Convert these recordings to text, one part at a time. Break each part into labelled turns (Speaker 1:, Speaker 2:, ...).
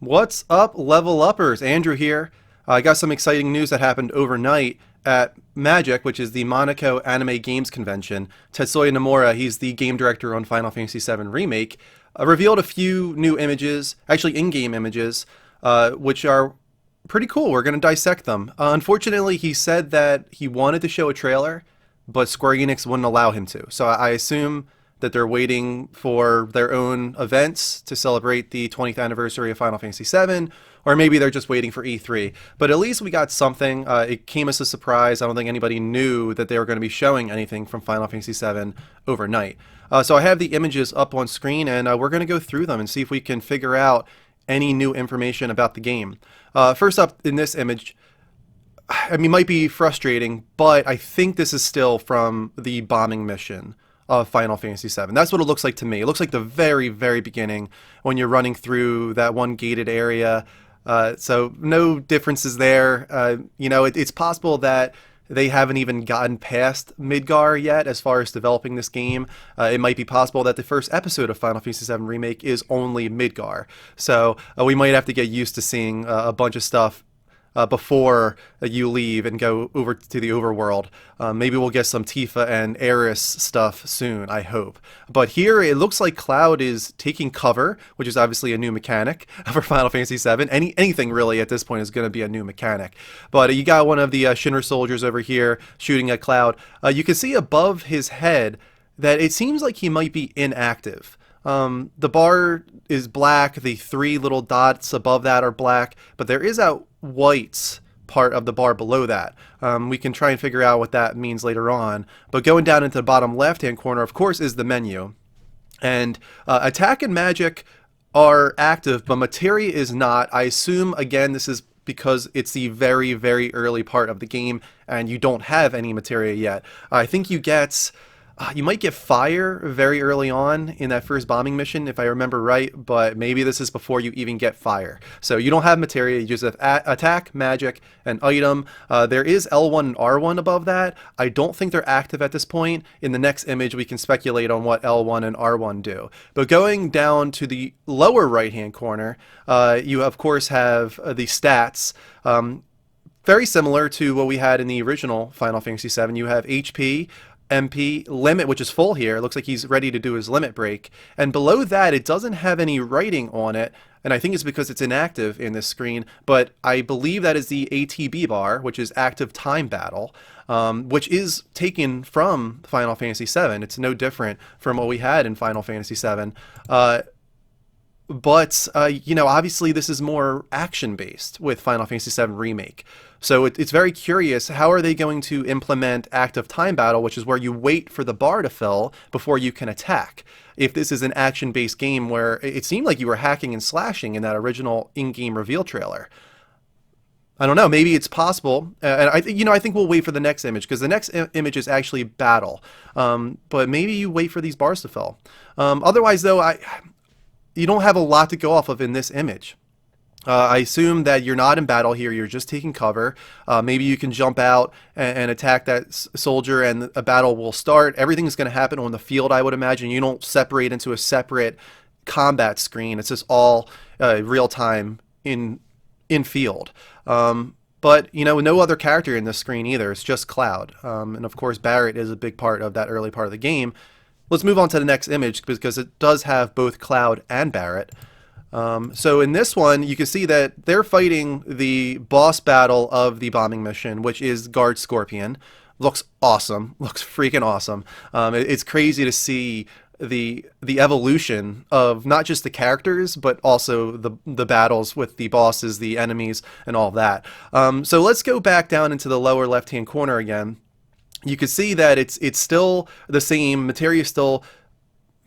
Speaker 1: What's up, level uppers? Andrew here. I got some exciting news that happened overnight at Magic, which is the Monaco Anime Games Convention. Tetsuya Nomura, he's the game director on Final Fantasy VII Remake, revealed a few new images, actually in-game images, which are pretty cool. We're going to dissect them. Unfortunately, he said that he wanted to show a trailer, but Square Enix wouldn't allow him to. So I assume that they're waiting for their own events to celebrate the 20th anniversary of Final Fantasy VII, or maybe they're just waiting for E3. But at least we got something. It came as a surprise. I don't think anybody knew that they were going to be showing anything from Final Fantasy VII overnight. So I have the images up on screen, and we're going to go through them and see if we can figure out any new information about the game. First up in this image, I mean, might be frustrating, but I think this is still from the bombing mission of Final Fantasy VII. That's what it looks like to me. It looks like the very, very beginning when you're running through that one gated area. So no differences there. It's possible that they haven't even gotten past Midgar yet as far as developing this game. It might be possible that the first episode of Final Fantasy VII Remake is only Midgar. So we might have to get used to seeing a bunch of stuff before you leave and go over to the overworld. Maybe we'll get some Tifa and Eris stuff soon, I hope. But here it looks like Cloud is taking cover, which is obviously a new mechanic for Final Fantasy VII. Anything really at this point is going to be a new mechanic. But you got one of the Shinra soldiers over here shooting at Cloud. You can see above his head that it seems like he might be inactive. The bar is black, the three little dots above that are black, but there is a white part of the bar below that. We can try and figure out what that means later on. But going down into the bottom left-hand corner, of course, is the menu. And attack and magic are active, but materia is not. I assume, again, this is because it's the very, very early part of the game, and you don't have any materia yet. I think you might get fire very early on in that first bombing mission, if I remember right, but maybe this is before you even get fire. So you don't have materia, you just have attack, magic, and item. There is L1 and R1 above that. I don't think they're active at this point. In the next image, we can speculate on what L1 and R1 do. But going down to the lower right-hand corner, you of course have the stats. Very similar to what we had in the original Final Fantasy VII. You have HP, MP, limit, which is full here. It looks like he's ready to do his limit break. And below that, it doesn't have any writing on it, and I think it's because it's inactive in this screen, but I believe that is the ATB bar, which is active time battle, which is taken from Final Fantasy VII. It's no different from what we had in Final Fantasy VII. But obviously this is more action-based with Final Fantasy VII Remake. So it's very curious, how are they going to implement active time battle, which is where you wait for the bar to fill before you can attack? If this is an action-based game where it seemed like you were hacking and slashing in that original in-game reveal trailer. I don't know, maybe it's possible. And I think we'll wait for the next image, because the next image is actually battle. But maybe you wait for these bars to fill. Otherwise, though, you don't have a lot to go off of in this image. I assume that you're not in battle here, you're just taking cover. Maybe you can jump out and attack that soldier and a battle will start. Everything's going to happen on the field, I would imagine. You don't separate into a separate combat screen. It's just all real time in field. But, no other character in this screen either. It's just Cloud. And of course, Barrett is a big part of that early part of the game. Let's move on to the next image, because it does have both Cloud and Barrett. So in this one, you can see that they're fighting the boss battle of the bombing mission, which is Guard Scorpion. Looks awesome. Looks freaking awesome. It's crazy to see the evolution of not just the characters, but also the battles with the bosses, the enemies, and all of that. So let's go back down into the lower left-hand corner again. You can see that it's still the same. Materia is still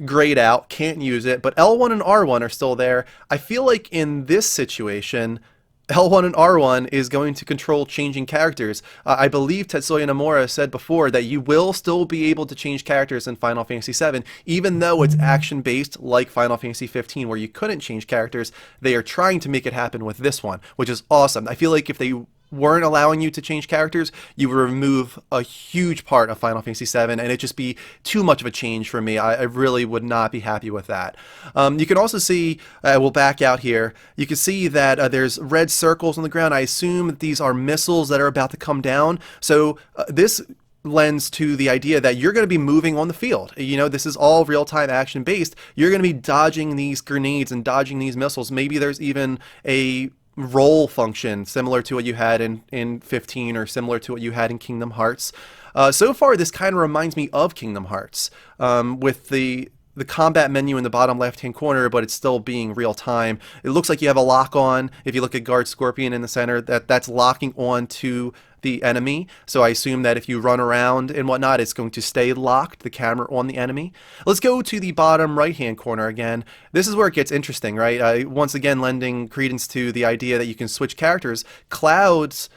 Speaker 1: grayed out, can't use it, but L1 and R1 are still there. I feel like in this situation, L1 and R1 is going to control changing characters. I believe Tetsuya Nomura said before that you will still be able to change characters in Final Fantasy VII, even though it's action-based like Final Fantasy 15, where you couldn't change characters. They are trying to make it happen with this one, which is awesome. I feel like if they weren't allowing you to change characters, you would remove a huge part of Final Fantasy VII, and it'd just be too much of a change for me. I really would not be happy with that. You can also see, we'll back out here, you can see that there's red circles on the ground. I assume that these are missiles that are about to come down. So this lends to the idea that you're going to be moving on the field. You know, this is all real-time action based. You're going to be dodging these grenades and dodging these missiles. Maybe there's even a roll function similar to what you had in 15 or similar to what you had in Kingdom Hearts. So far, this kind of reminds me of Kingdom Hearts, with the combat menu in the bottom left-hand corner, but it's still being real-time. It looks like you have a lock-on. If you look at Guard Scorpion in the center, that's locking on to the enemy. So I assume that if you run around and whatnot, it's going to stay locked, the camera on the enemy. Let's go to the bottom right-hand corner again. This is where it gets interesting, right? Once again, lending credence to the idea that you can switch characters. Cloud's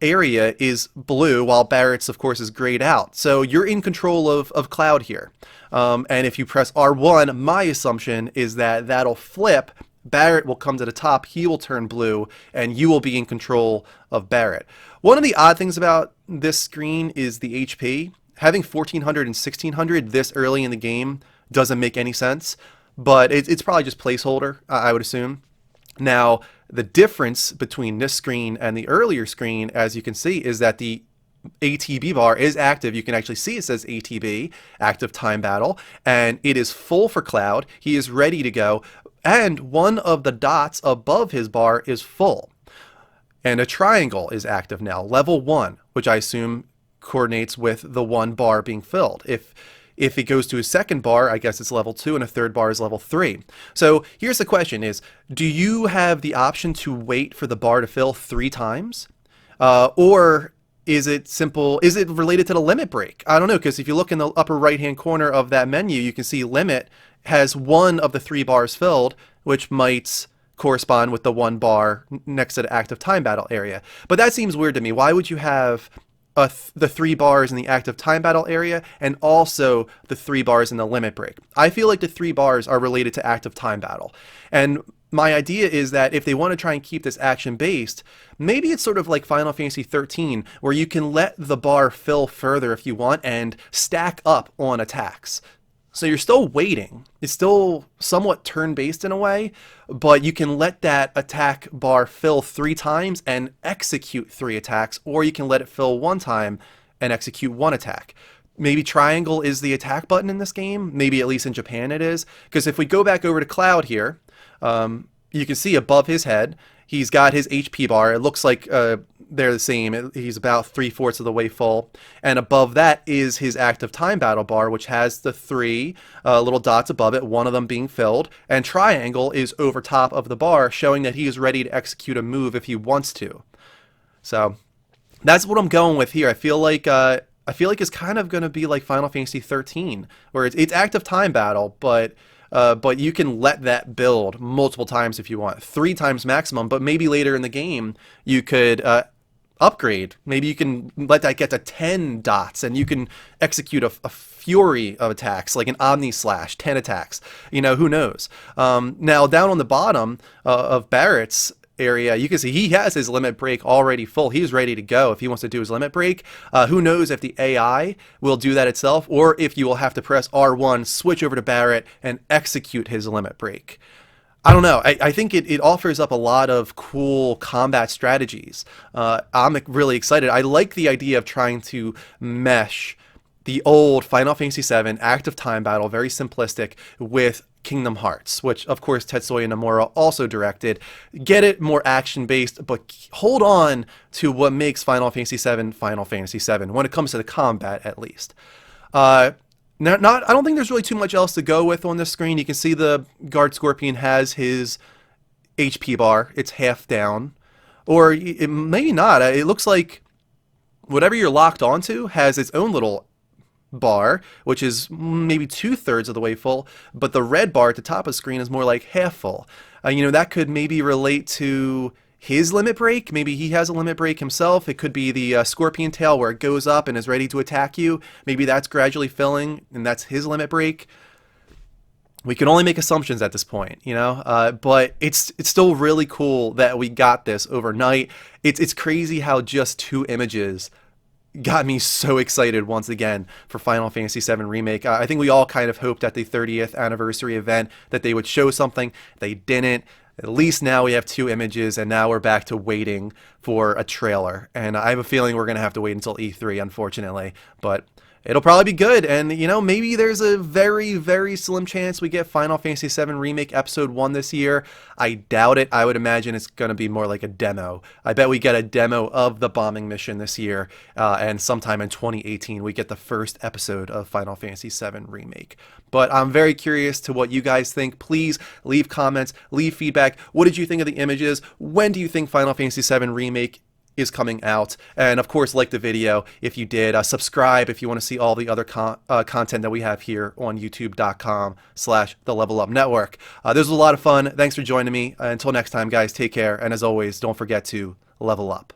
Speaker 1: area is blue, while Barrett's, of course, is grayed out. So you're in control of Cloud here. And if you press R1, my assumption is that that'll flip. Barrett will come to the top, he will turn blue, and you will be in control of Barrett. One of the odd things about this screen is the HP. Having 1400 and 1600 this early in the game doesn't make any sense, but it's probably just placeholder, I would assume. Now, the difference between this screen and the earlier screen, as you can see, is that the ATB bar is active. You can actually see it says ATB, Active Time Battle, and it is full for Cloud. He is ready to go, and one of the dots above his bar is full. And a triangle is active now, level 1, which I assume coordinates with the one bar being filled. If it goes to a second bar, I guess it's level 2, and a third bar is level 3. So here's the question is, do you have the option to wait for the bar to fill 3 times? Or is it simple? Is it related to the limit break? I don't know, because if you look in the upper right-hand corner of that menu, you can see limit has one of the 3 bars filled, which might correspond with the 1 bar next to the active time battle area. But that seems weird to me. Why would you have the 3 bars in the active time battle area and also the 3 bars in the limit break? I feel like the 3 bars are related to active time battle. And my idea is that if they want to try and keep this action based, maybe it's sort of like Final Fantasy XIII, where you can let the bar fill further if you want and stack up on attacks. So you're still waiting. It's still somewhat turn-based in a way, but you can let that attack bar fill 3 times and execute 3 attacks, or you can let it fill 1 time and execute 1 attack. Maybe triangle is the attack button in this game. Maybe at least in Japan it is. Because if we go back over to Cloud here, you can see above his head, he's got his HP bar. It looks like they're the same. He's about 3/4 of the way full. And above that is his active time battle bar, which has the 3 little dots above it, one of them being filled. And triangle is over top of the bar, showing that he is ready to execute a move if he wants to. So that's what I'm going with here. I feel like it's kind of going to be like Final Fantasy XIII, where it's active time battle, but you can let that build multiple times if you want, 3 times maximum. But maybe later in the game you could upgrade. Maybe you can let that get to 10 dots, and you can execute a fury of attacks, like an Omni Slash, 10 attacks. You know, who knows? Now down on the bottom of Barrett's area, you can see he has his limit break already full. He's ready to go if he wants to do his limit break. Who knows if the AI will do that itself, or if you will have to press R1, switch over to Barrett, and execute his limit break. I don't know. I think it offers up a lot of cool combat strategies. I'm really excited. I like the idea of trying to mesh the old Final Fantasy VII active time battle, very simplistic, with Kingdom Hearts, which of course Tetsuya Nomura also directed. Get it more action-based, but hold on to what makes Final Fantasy VII Final Fantasy VII, when it comes to the combat at least. I don't think there's really too much else to go with on this screen. You can see the Guard Scorpion has his HP bar. It's half down. Or maybe not. It looks like whatever you're locked onto has its own little bar, which is maybe 2/3 of the way full, but the red bar at the top of the screen is more like half full. That could maybe relate to his limit break. Maybe he has a limit break himself. It could be the scorpion tail, where it goes up and is ready to attack you. Maybe that's gradually filling, and that's his limit break. we can only make assumptions at this point, you know. But it's still really cool that we got this overnight. It's crazy how just 2 images got me so excited once again for Final Fantasy VII Remake. I think we all kind of hoped at the 30th anniversary event that they would show something. They didn't. At least now we have 2 images, and now we're back to waiting for a trailer. And I have a feeling we're going to have to wait until E3, unfortunately. But it'll probably be good, and you know, maybe there's a very, very slim chance we get Final Fantasy VII Remake Episode 1 this year. I doubt it. I would imagine it's going to be more like a demo. I bet we get a demo of the bombing mission this year, and sometime in 2018 we get the first episode of Final Fantasy VII Remake. But I'm very curious to what you guys think. Please leave comments, leave feedback. What did you think of the images? When do you think Final Fantasy VII Remake is coming out? And of course, like the video if you did. Subscribe if you want to see all the other content that we have here on youtube.com/the Level Up Network. This was a lot of fun. Thanks for joining me. Until next time, guys, take care. And as always, don't forget to level up.